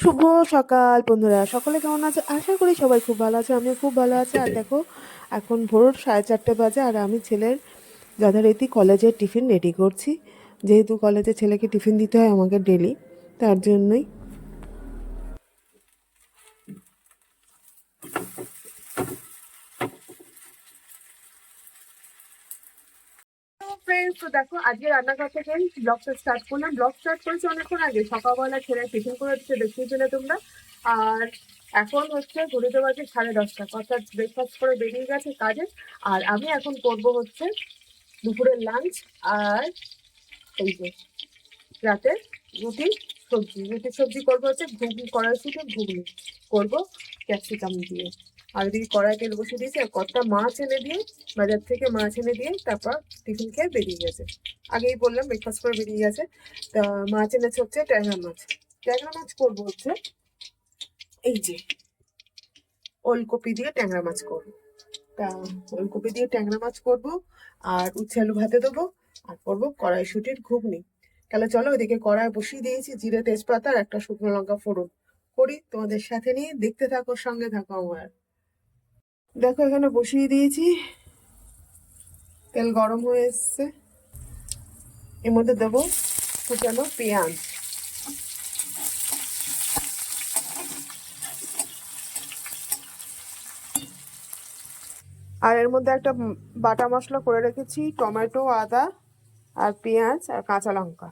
শুভ সকাল বন্ধুরা, সকলে কেমন আছে? আশা করি সবাই খুব ভালো আছে। আমিও খুব ভালো আছি। আর দেখো, এখন ভোর 4:30 বাজে, আর আমি ছেলের যথারীতি কলেজের টিফিন রেডি করছি। যেহেতু কলেজে ছেলেকে টিফিন দিতে হয় আমাকে ডেলি, তার জন্যই। ফ্রেন্ডস, তো দেখো আজকে রান্নাঘর থেকে ব্লগটা স্টার্ট করলাম। ব্লগ স্টার্ট করেছি অনেকক্ষণ আগে, সকালবেলা ছেলে টিফিন করে দিচ্ছে, দেখিয়েছিলে তোমরা। আর এখন হচ্ছে ঘড়িতে বাজে 10:30, অর্থাৎ ব্রেকফাস্ট করে বেরিয়ে গেছে কাজে। আর আমি এখন করব হচ্ছে দুপুরের লাঞ্চ। আর এই যে রাতে রুটি সবজি করবো হচ্ছে ঘুগনি, কড়াইশুঁটি ঘুগনি করবো ক্যাপসিকাম দিয়ে। আর এদিকে কড়াই তেল বসিয়ে দিয়েছি, আর কতটা মাছ এনে দিয়ে, বাজার থেকে মাছ এনে দিয়ে তারপর টিফিন খেয়ে বেরিয়ে গেছে। আগেই বললাম ব্রেকফাস্ট করে বেরিয়ে গেছে। তা মাছ এনেছে হচ্ছে ট্যাংরা মাছ। ট্যাংরা মাছ করবো হচ্ছে এই যে ওলকপি দিয়ে ট্যাংরা মাছ করবো। তা ওলকপি দিয়ে ট্যাংরা মাছ করবো, আর উচ্ছে আলু ভাতে দেবো, আর করবো কড়াইশুঁটির ঘুগনি। তাহলে চলো, ওইদিকে কড়াই বসিয়ে দিয়েছি, জিরে তেজপাতা আর একটা শুকনো লঙ্কা ফোড়ন করি, তোমাদের সাথে নিয়ে দেখতে থাকো, সঙ্গে থাকো আমার। দেখো এখানে বসিয়ে দিয়েছি, তেল গরম হয়ে এসছে। এর মধ্যে দেবো কুচানো পেঁয়াজ, আর এর মধ্যে একটা বাটা মশলা করে রেখেছি, টমেটো, আদা আর পেঁয়াজ আর কাঁচা লঙ্কা।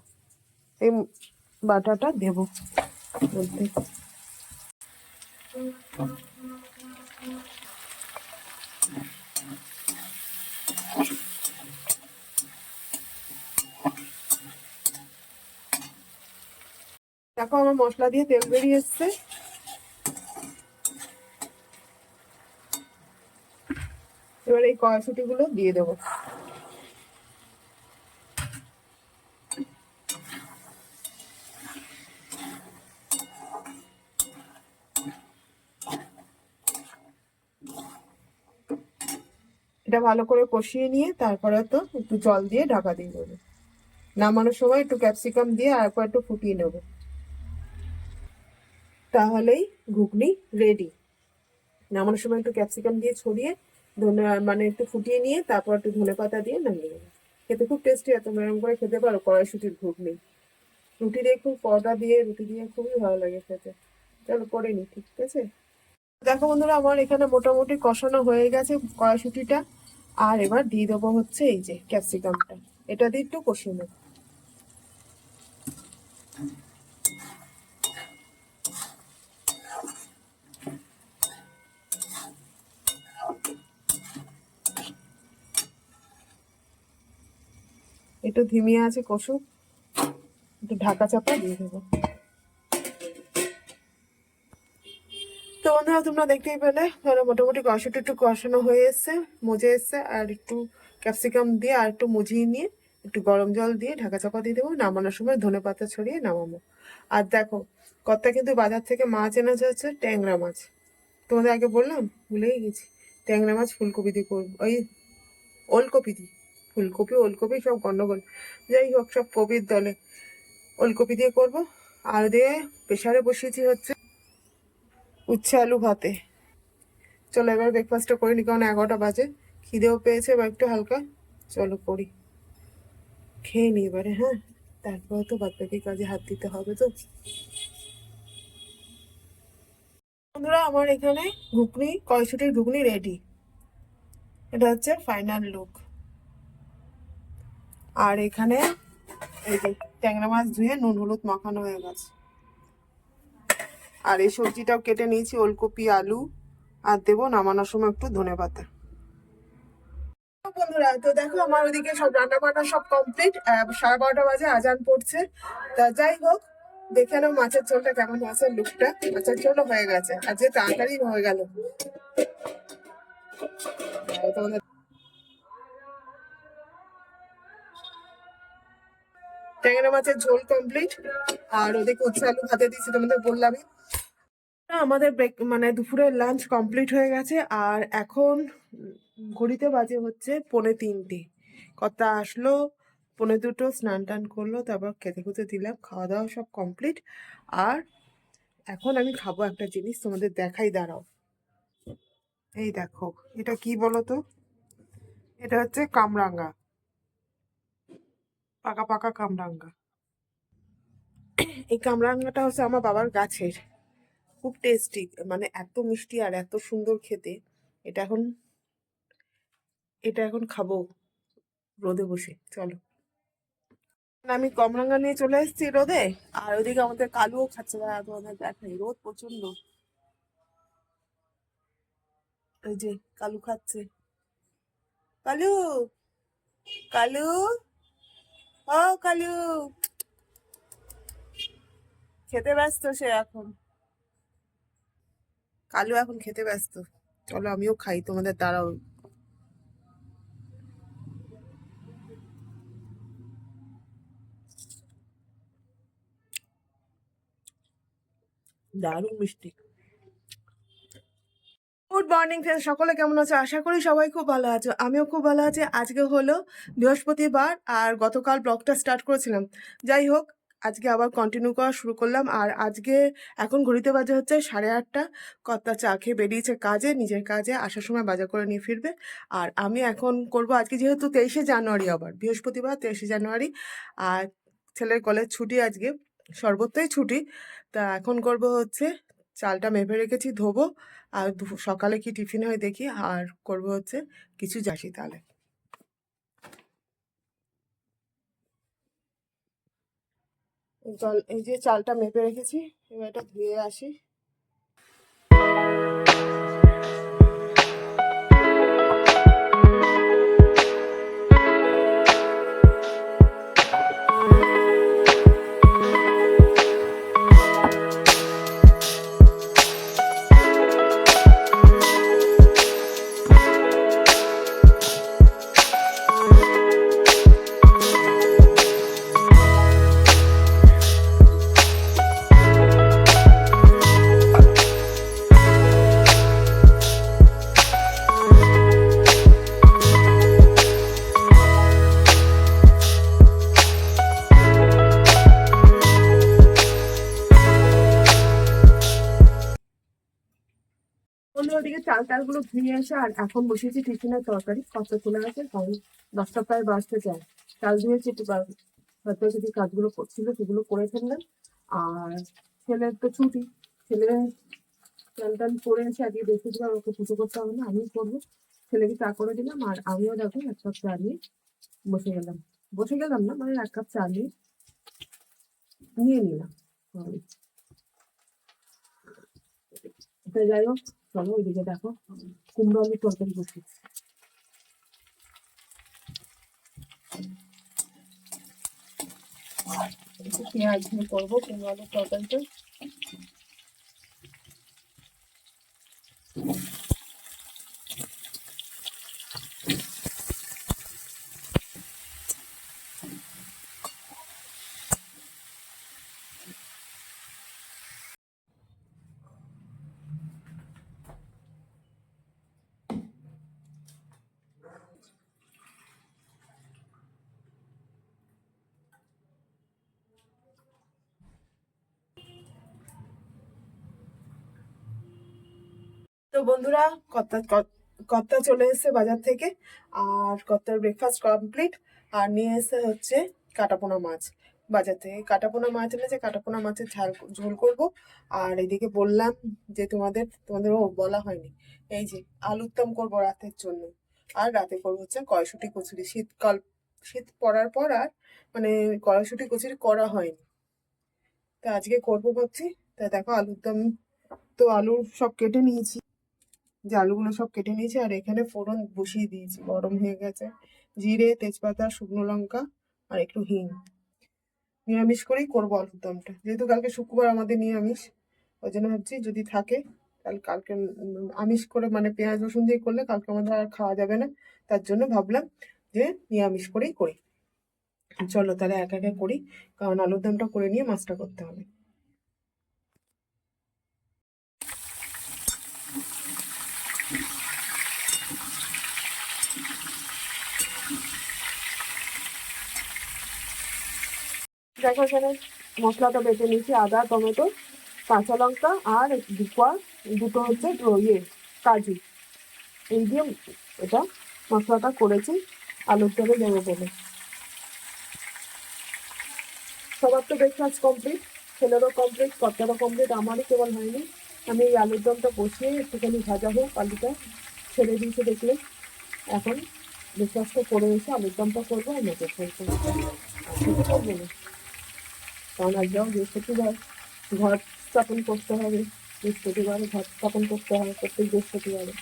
এই বাটাটা দেবো মধ্যে। দেখো আমার মশলা দিয়ে তেল বেরিয়ে এসছে। এবার এই কড়াইশুঁটি গুলো দিয়ে দেবো। এটা ভালো করে কষিয়ে নিয়ে তারপরে তো একটু জল দিয়ে ঢাকা দিয়ে দেবো। নামানোর সময় একটু ক্যাপসিকাম দিয়ে আর একটু ফুটিয়ে নেবো, তাহলেই ঘুগনি রেডি। নামানোর সময় একটু ক্যাপসিকাম দিয়ে ছড়িয়ে মানে একটু ফুটিয়ে নিয়ে তারপর একটু ধনেপাতা দিয়ে নামিয়ে নেবো। খেতে খুব টেস্টি হয়, তোমরা এরকম করে খেতে পারো কড়াইশুঁটির ঘুগনি। রুটি দিয়ে খুব পরোটা দিয়ে রুটি দিয়ে খুবই ভালো লাগে খেতে। চলো করে নি, ঠিক আছে। দেখো বন্ধুরা, আমার এখানে মোটামুটি কষানো হয়ে গেছে কড়াইশুঁটিটা। আর এবার দিয়ে দেবো হচ্ছে এই যে ক্যাপসিকামটা, এটা দিয়ে একটু কষিয়ে নেবো। একটু ধিমিয়ে আছে কষুক, একটু ঢাকা চাপা দিয়ে দেবো। তো বন্ধুরা, তোমরা দেখতেই পেলে মোটামুটি কষাটা একটু কষানো হয়ে এসছে, মজে এসছে। আর একটু ক্যাপসিকাম দিয়ে আর একটু মজিয়ে নিয়ে একটু গরম জল দিয়ে ঢাকা চাপা দিয়ে দেবো। নামানোর সময় ধনেপাতা ছড়িয়ে নামাবো। আর দেখো, কর্তা কিন্তু বাজার থেকে মাছ এনেছে হচ্ছে ট্যাংরা মাছ। তোমাদের আগে বললাম, ভুলেই গেছি। ট্যাংরা মাছ ফুলকপি দিয়ে করবো, ওই ওলকপি দিয়ে। ফুলকপি ওলকপি সব গন্ডগোল, যাই হোক সব কপির দলে। ওলকপি দিয়ে করবো। আর দিয়ে প্রেসারে বসিয়েছি হচ্ছে উচ্ছে আলু ভাতে। চলো এবার ব্রেকফাস্টটা করে নি, কারণ 11টা বাজে, খিদেও পেয়েছে বা একটু হালকা। চলো করি, খেয়ে নি এবারে। হ্যাঁ, তারপরে তো বাদ বাকি কাজে হাত দিতে হবে তো। বন্ধুরা, আমার এখানে ঘুগনি, কড়াইশুঁটির ঘুগনি রেডি। এটা হচ্ছে ফাইনাল লুক। আর এখানে এই যে ট্যাংরা মাছ ধুয়ে নুন হলুদ মাখানো হয়ে গেছে। আর এই সবজিটাও কেটে নিয়েছি, ওলকপি আলু। আর দেবো নামানোর সময় একটু ধনেপাতা। বন্ধুরা, তো দেখো আমার ওদিকে সব রান্না বান্না সব কমপ্লিট। 12:30 বাজে, আজান পড়ছে। তা যাই হোক, দেখে নাও মাছের ঝোলটা কেমন হয়েছে, লুকটা। মাছের ঝোলও হয়ে গেছে, আর যে তাড়াতাড়ি হয়ে গেল। তোমাদের ট্যাংরা মাছের ঝোল কমপ্লিট। আর ওদিকে উচ্ছে আলু ভাতে দিয়েছি, তোমাদের বললামই। আমাদের মানে দুপুরের লাঞ্চ কমপ্লিট হয়ে গেছে। আর এখন ঘড়িতে বাজে হচ্ছে 2:45। কর্তা আসলো 2:45, স্নান টান করলো, তারপর খেতে খুঁতে দিলাম, খাওয়া দাওয়া সব কমপ্লিট। আর এখন আমি খাবো একটা জিনিস, তোমাদের দেখাই, দাঁড়াও। এই দেখো, এটা কি বলো তো? এটা হচ্ছে কামরাঙ্গা, পাকা পাকা কামরাঙ্গা। এই কামরাঙ্গাটা হচ্ছে আমার বাবার গাছের, খুব টেস্টি, মানে এত মিষ্টি আর এত সুন্দর খেতে। এটা এখন এটা এখন খাবো রোদে বসে, চলো। আমি কামরাঙ্গা নিয়ে চলে এসেছি রোদে, আর ওদিকে আমাদের কালুও খাচ্ছে। তোমাদের দেখাই, রোদ প্রচন্ড। এই যে কালু খাচ্ছে। কালু, কালু, ও কালু, খেতে ব্যস্ত সে এখন। কালু এখন খেতে ব্যস্ত। চলো আমিও খাই, তোমাদের দাঁড়াও। দারুণ মিষ্টি। গুড মর্নিং ফ্রেন্ডস, সকলে কেমন আছো? আশা করি সবাই খুব ভালো আছো, আমিও খুব ভালো আছি। আজকে হলো বৃহস্পতিবার, আর গতকাল ব্লগটা স্টার্ট করেছিলাম। যাই হোক, আজকে আবার কন্টিনিউ করা শুরু করলাম। আর আজকে এখন ঘড়িতে বাজে হচ্ছে 8:30। কর্তা চা খেয়ে বেরিয়েছে কাজে, নিজের কাজে, আসার সময় বাজার করে নিয়ে ফিরবে। আর আমি এখন করব, আজকে যেহেতু 23শে জানুয়ারি, আবার বৃহস্পতিবার 23শে জানুয়ারি, আর ছেলের কলেজ ছুটি আজকে, সর্বত্রই ছুটি। তা এখন করব হচ্ছে, চালটা মেপে রেখেছি, ধোবো। আর সকালে কি টিফিন হয় দেখি, আর করব হচ্ছে কিছু যাসি তাহলে। এই যে চালটা মেপে রেখেছি, এবার এটা ধুয়ে আসি। ওদিকে চাল টালগুলো ধুয়ে এসে, আর এখন বসিয়েছি টিফিনের তরকারি, কত চলে গেছে, কারণ 10টা প্রায় বাজতে চায়। চাল ধুয়েছি, একটু হয়তো যদি কাজগুলো করছিল সেগুলো করে ফেললাম। আর ছেলের তো ছুটি, ছেলে চান টান করে এসে আজকে বৃহস্পতিবার, ওকে পুজো করতে হবে না, আমিই করবো। ছেলেকে চা করে দিলাম, আর আমিও দেখো 1 কাপ চা নিয়ে বসে গেলাম না, মানে 1 কাপ চা নিয়ে নিলাম। যাই হোক, চলো ওইদিকে দেখো, কুমড়ো আলুর তরকারি করছি। পেঁয়াজ দিয়ে করবো কুমড়ো আলুর তরকারিটা। তো বন্ধুরা, কর্তা চলে এসেছে বাজার থেকে, আর কর্তার ব্রেকফাস্ট কমপ্লিট। আর নিয়ে এসে হচ্ছে কাটাপোনা মাছ, বাজার থেকে কাটাপোনা মাছ এনেছে, কাটাপোনা মাছের ঝোল করব। আর এদিকে বললাম যে তোমাদেরও বলা হয়নি, এই যে আলুর দম করবো রাতের জন্য। আর রাতে করবো হচ্ছে কড়াইশুঁটি কচুরি। শীত পড়ার পর আর মানে কড়াইশুঁটি কচুরি করা হয়নি, তা আজকে করবো ভাবছি। তা দেখো, আলুর দম তো আলু সব কেটে নিয়েছি, যে আলুগুলো সব কেটে নিয়েছি, আর এখানে ফোড়ন বসিয়ে দিয়েছি, গরম হয়ে গেছে। জিরে, তেজপাতা, শুকনো লঙ্কা, আর একটু হিং। নিরামিষ করেই করবো আলুর দমটা, যেহেতু কালকে শুক্রবার আমাদের নিরামিষ। ওই জন্য ভাবছি যদি থাকে, তাহলে কালকে আমিষ করে, মানে পেঁয়াজ রসুন দিয়ে করলে কালকে আমাদের আর খাওয়া যাবে না। তার জন্য ভাবলাম যে নিরামিষ করেই করি। চলো তাহলে একা একা করি, কারণ আলুর দমটা করে নিয়ে মাছটা করতে হবে। দেখো এখানে মশলাটা বেটে নিয়েছি, আদা, টমেটো, কাঁচা লঙ্কা আর দুটো হচ্ছে কাজু, এই দিয়ে এটা মশলাটা করেছি আলুর তরে দেবো বলে। সবার তো ব্রেকফাস্ট কমপ্লিট, ছেলেরও কমপ্লিট, কর্তারও কমপ্লিট, আমারই কেবল হয়নি। আমি এই আলুর দমটা বসিয়ে একটুখানি ভাজা হোক, আলুটা ছেড়ে দিয়েছে দেখলে। এখন ব্রেকফাস্টটা করে এসে আলুর দমটা করবো আর মেটে করবো, কিছু করবো না। কারণ একদম বৃহস্পতিবার ঘর স্থাপন করতে হবে, বৃহস্পতিবারে ঘর স্থাপন করতে হবে প্রত্যেক বৃহস্পতিবারে।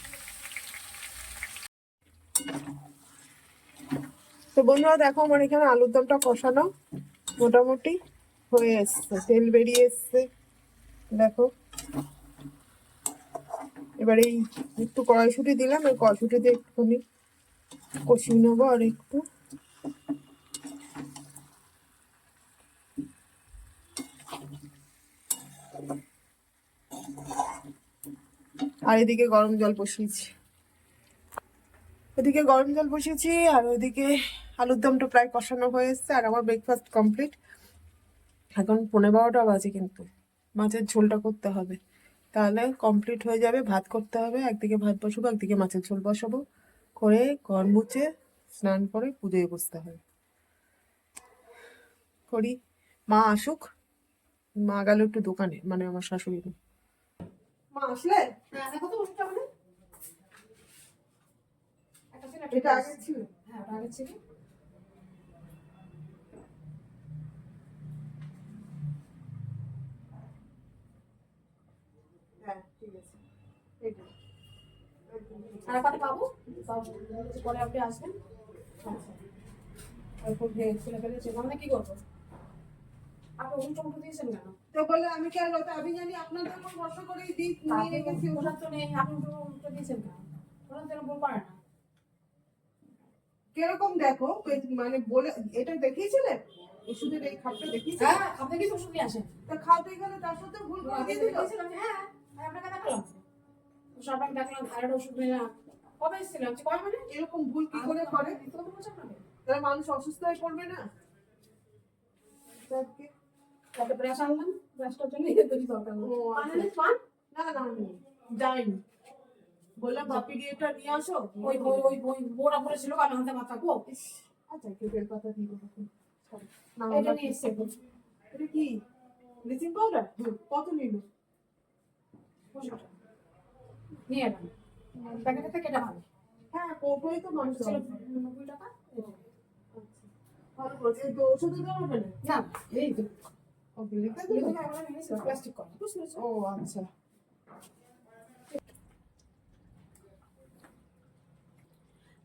তো বন্ধুরা দেখো আমার এখানে আলুর দমটা কষানো মোটামুটি হয়ে এসছে, তেল বেরিয়ে এসছে দেখো। এবারে এই একটু কড়াইশুঁটি দিলাম, এই কড়াইশুঁটিতে একটুখানি কষিয়ে নেবো আর একটু। আর এদিকে গরম জল বসিয়েছি, এদিকে গরম জল বসিয়েছি আর ওইদিকে আলুর দমটা প্রায় কষানো হয়ে এসছে। আর আমার ব্রেকফাস্ট কমপ্লিট। এখন 11:15 বাজে, কিন্তু মাছের ঝোলটা করতে হবে, তাহলে কমপ্লিট হয়ে যাবে। ভাত করতে হবে, একদিকে ভাত বসাবো, একদিকে মাছের ঝোল বসাবো, করে ঘর মুছে স্নান করে পুজোয় বসতে হবে। করি, মা আসুক, মা গেল একটু দোকানে, মানে আমার শাশুড়ি মা আসলে এটা আগে ছিল, হ্যাঁ আগে ছিল। হ্যাঁ ঠিক আছে, আর একটা পাবো পরে আপনি আসবেন। তারপর ছেলে ফেলেছে মানে কি করবো, আপনি ওষুধ টমেটো দিয়েছেন কেন? তো বলে আমি কেন, আমি জানি আপনাদের উপর ভরসা করেই দিই নিয়ে রেখেছি, ওষুধ তো নেই, আপনি টমেটো দিয়েছেন কেন? ওরা তো এরকম পারে না। কিরকম দেখো, মানে বলে এটা দেখিয়েছিলেন ওষুধের এই খাপটা দেখিয়েছিলেন? হ্যাঁ আপনি কি ওষুধ নিয়ে আসেন, তা খাওয়াতে গেলে তার সাথে ভুল করে দিয়ে দিয়েছিলাম। হ্যাঁ আপনাকে দেখালাম, সবাই দেখলাম থাইরয়েড ওষুধ নিয়ে কবে এসেছিলাম, কয় মানে এরকম ভুল কি করে করে? তাহলে মানুষ অসুস্থ হয়ে পড়বে না। কত ব্রাশ আনলাম, ব্রাশটার জন্য এতই দরকার। ও না না যাইনি, বললাম পিরিয়ডটা নিয়ে আসো, ওই ওই ওই ওই বোরা পরে ছিল আমি হাতে মাথা কো। আচ্ছা কেউ বেল পাতা দিয়ে না এটা নিয়ে এসে, এটা কি ব্লিচিং পাউডার? কত নিল? নিয়ে এলাম প্যাকেটে কেটে ভালো। হ্যাঁ কৌটোই তো মানুষ ছিল 90 টাকা। ভালো করেছে, তো ওষুধের দাম হবে না? এই তো প্লাস্টিক করা। ও আচ্ছা।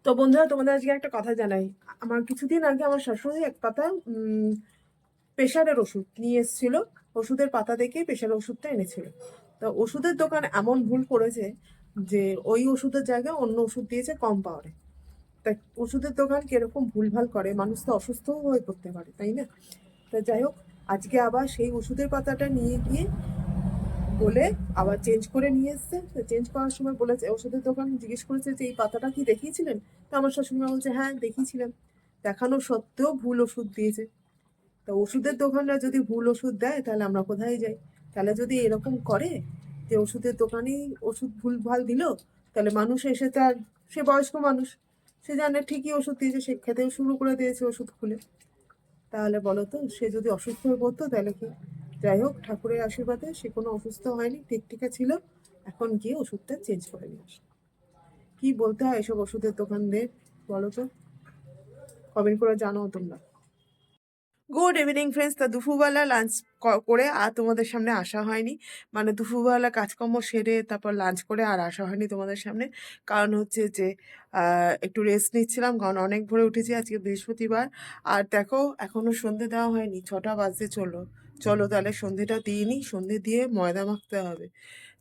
তো বন্ধুরা তোমাদের আজকে একটা কথা জানাই, আমার কিছুদিন আগে আমার শাশুড়ি এক পাতা প্রেশারের ওষুধ নিয়ে এসেছিল, ওষুধের পাতা দেখে প্রেশারের ওষুধটা এনেছিল। তো ওষুধের দোকান এমন ভুল করেছে যে ওই ওষুধের জায়গায় অন্য ওষুধ দিয়েছে কম পাওয়ারে। তাই ওষুধের দোকান কিরকম ভুলভাল করে, মানুষ তো অসুস্থও হয়ে পড়তে পারে, তাই না? তা যাই হোক, আজকে আবার সেই ওষুধের পাতাটা নিয়ে গিয়ে বলে আবার চেঞ্জ করে নিয়ে এসছে। চেঞ্জ করার সময় বলেছে, ওষুধের দোকান জিজ্ঞেস করেছে যে এই পাতাটা কি দেখিয়েছিলেন? তো আমার শাশুড়িমা বলছে হ্যাঁ দেখিয়েছিলাম। দেখানো সত্ত্বেও ভুল ওষুধ দিয়েছে। তা ওষুধের দোকানরা যদি ভুল ওষুধ দেয় তাহলে আমরা কোথায় যাই? তাহলে যদি এরকম করে যে ওষুধের দোকানেই ওষুধ ভুলভাল দিল, তাহলে মানুষ এসে তার, সে বয়স্ক মানুষ, সে জানে ঠিকই ওষুধ দিয়েছে, সে খেতেও শুরু করে দিয়েছে ওষুধ খুলে, তাহলে বলো তো সে যদি অসুস্থ হয়ে পড়তো তাহলে কি? যাই হোক, ঠাকুরের আশীর্বাদে সে কোনো অসুস্থ হয়নি, ঠিকঠাক ছিল। এখন গিয়ে ওষুধটা চেঞ্জ করে নিয়ে আসে। কি বলতে হয় এসব ওষুধের দোকানদের, বলো তো? কমেন্ট করে জানো তোমরা। Good evening friends. তা দুপুরবেলা লাঞ্চ করে আর তোমাদের সামনে আসা হয়নি, মানে দুপুরবেলা কাজকর্ম সেরে তারপর লাঞ্চ করে আর আসা হয়নি তোমাদের সামনে। কারণ হচ্ছে যে একটু রেস্ট নিচ্ছিলাম, কারণ অনেক ভোরে উঠেছি, আজকে বৃহস্পতিবার। আর দেখো এখনো সন্ধে দেওয়া হয়নি, 6টা বাজতে চলো। চলো তাহলে সন্ধেটা দিয়ে নিই, সন্ধে দিয়ে ময়দা মাখতে হবে।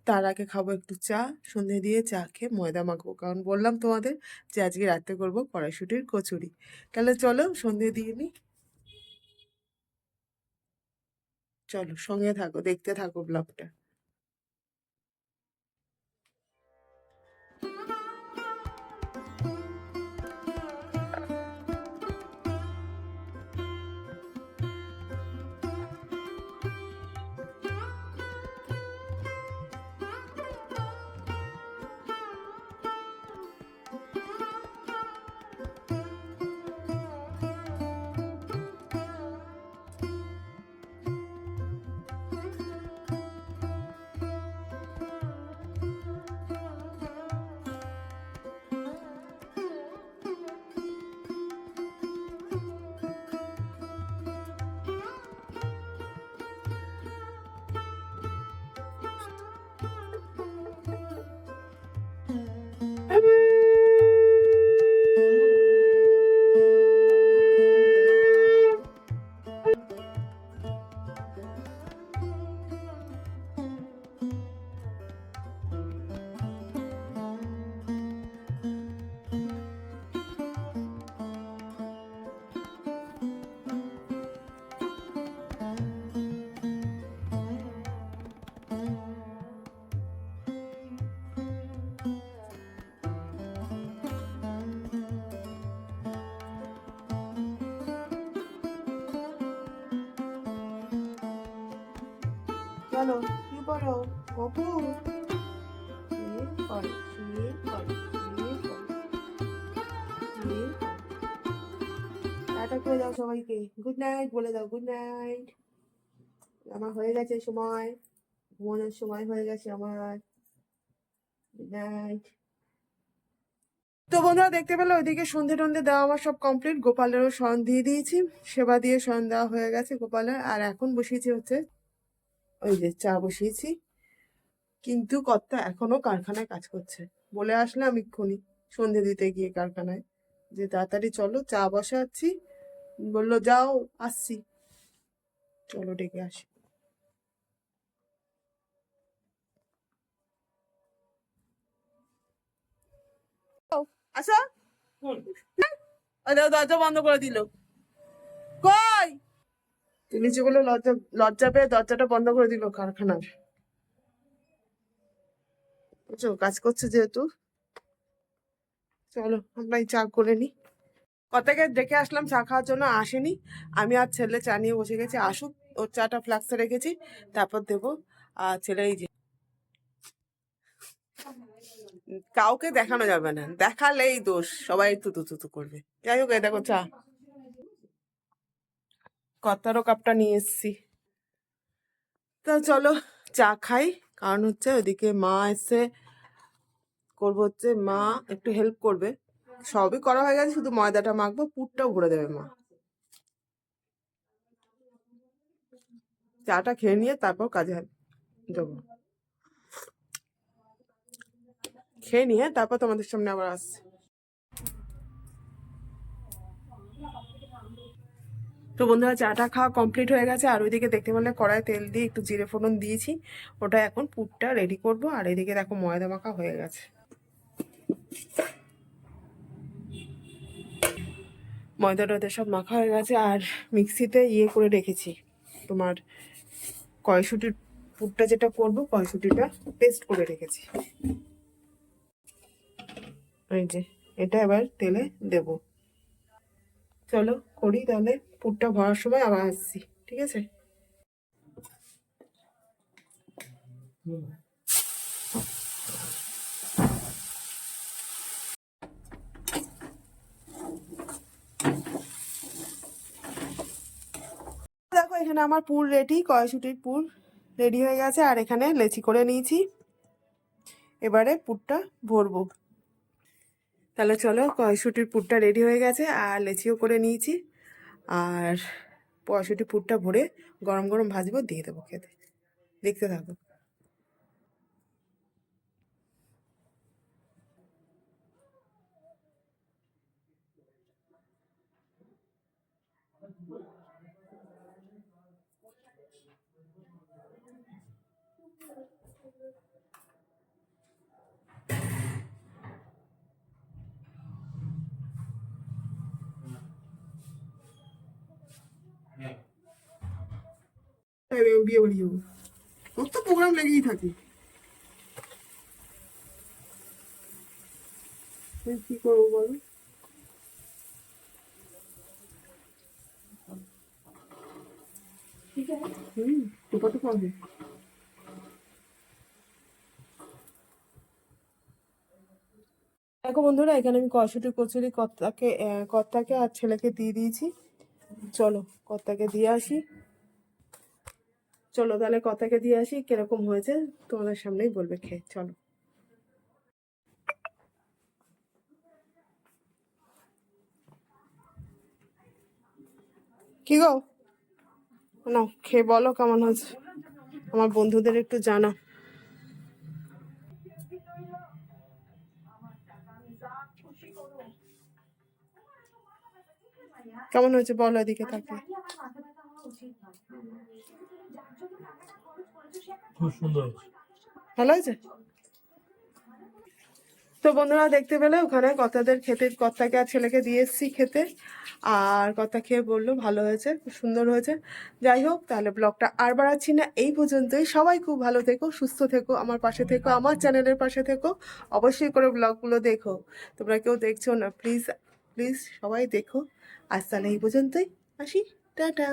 তার আগে খাবো একটু চা, সন্ধে দিয়ে চা খেয়ে ময়দা মাখবো, কারণ বললাম তোমাদের যে আজকে রাতে করবো কড়াইশুঁটির কচুরি। তাহলে চলো সন্ধে দিয়ে নিই, চলো সঙ্গে থাকো, দেখতে থাকো ব্লগটা। চলো কি করো বাবু? টাটা করে দাও সবাইকে, গুড নাইট বলে দাও, গুড নাইট। আমার হয়ে গেছে সময়, ঘুমানোর সময় হয়ে গেছে আমার। Good night. তো বন্ধুরা দেখতে পেলে ওইদিকে সন্ধে টন্ধে দেওয়া আমার সব কমপ্লিট। গোপালেরও শয়ন দিয়ে দিয়েছি, সেবা দিয়ে শয়ন দেওয়া হয়ে গেছে গোপালের। আর এখন বসিয়েছি হচ্ছে ওই যে চা বসিয়েছি, কিন্তু কর্তা এখনো কারখানায় কাজ করছে। বলে আসলাম এক্ষুনি সন্ধে দিতে গিয়ে কারখানায় যে তাড়াতাড়ি চলো চা বসাচ্ছি, বললো যাও আসছি। চলো ডেকে আসি। আসো, দরজা বন্ধ করে দিল। কই তুমি যেগুলো লজ্জা লজ্জা পেয়ে দরজাটা বন্ধ করে দিল কারখানার। বুঝছো কাজ করছে যেহেতু। চলো আমরা এই চা করে নি। কতাকে ডেকে আসলাম চা খাওয়ার জন্য, আসেনি। আমি আর ছেলে চা নিয়ে বসে গেছি, আসুক। ওর চাটা ফ্লাক্সে রেখেছি, তারপর দেবো। আর ছেলে এই যে, কাউকে দেখানো যাবে না, দেখালেই দোষ, সবাই তুতু তুতু করবে। যাই হোক এই দেখো চা, কতারও কাপটা নিয়ে এসছি। তো চলো চা খাই। কারণ হচ্ছে ওইদিকে মা এসে করবো, হচ্ছে মা একটু হেল্প করবে। সবই করা হয়ে গেছে, শুধু ময়দাটা মাখবো, পুরটাও ভরে দেবে মা। চাটা খেয়ে নিয়ে তারপর কাজে যাবো। খেয়ে নিয়ে তারপর তোমাদের সামনে আবার আসছে। তো বন্ধুরা চাটা খাওয়া কমপ্লিট হয়ে গেছে। আর ওইদিকে দেখতে পেলে কড়াই তেল দিয়ে একটু জিরে ফোড়ন দিয়েছি, ওটা এখন পুরটা রেডি করব। আর এদিকে দেখো ময়দা মাখা হয়ে গেছে। ময়দা টয়দা সব মাখা হয়ে গেছে। আর মিক্সিতে ইয়ে করে রেখেছি তোমার কড়াইশুঁটির পুরটা, যেটা করবো কড়াইশুঁটিটা পেস্ট করে রেখেছি। এই যে এটা এবার তেলে দেব। চলো করি তাহলে, পুরটা ভরার সময় আবার আসছি, ঠিক আছে? দেখো এখানে আমার পুর রেডি, কড়াইশুঁটির পুর রেডি হয়ে গেছে। আর এখানে লেচি করে নিয়েছি, এবারে পুরটা ভরবো। তাহলে চলো, কড়াইশুঁটির পুরটা রেডি হয়ে গেছে আর লেচিও করে নিয়েছি। আর কড়াইশুঁটির পুরটা ভরে গরম গরম ভাজবো, দিয়ে দেবো খেতে। দেখতে থাকো। বিয়ে বাড়ি যাবো, তোর তো প্রোগ্রাম লেগেই থাকে। কি করবো বলো? টোপা তো পাবে। দেখো বন্ধুরা এখানে আমি কড়াইশুঁটি কচুরি কর্তাকে আর ছেলেকে দিয়ে দিয়েছি। চলো কর্তাকে দিয়ে আসি। চলো তাহলে কর্তাকে দিয়ে আসি, কিরকম হয়েছে তোমাদের সামনেই বলবে খেয়ে। চলো। কি গো, না খেয়ে বলো কেমন হয়েছে, আমার বন্ধুদের একটু জানা। কেমন হয়েছে বলো এদিকে তাকে। খুব সুন্দর হয়েছে। ভালো হয়েছে। তো বন্ধুরা দেখতে পেলে ওখানে কর্তাদের খেতে, কর্তাকে আর ছেলেকে দিয়ে এসেছি খেতে, আর কর্তা খেয়ে বললো ভালো হয়েছে, খুব সুন্দর হয়েছে। যাই হোক, তাহলে ব্লগটা আর বাড়াচ্ছি না, এই পর্যন্তই। সবাই খুব ভালো থেকো, সুস্থ থেকো, আমার পাশে থেকো, আমার চ্যানেলের পাশে থেকো, অবশ্যই করে ব্লগগুলো দেখো। তোমরা কেউ দেখছো না, প্লিজ প্লিজ সবাই দেখো। আজ তাহলে এই পর্যন্তই, আসি, টাটা।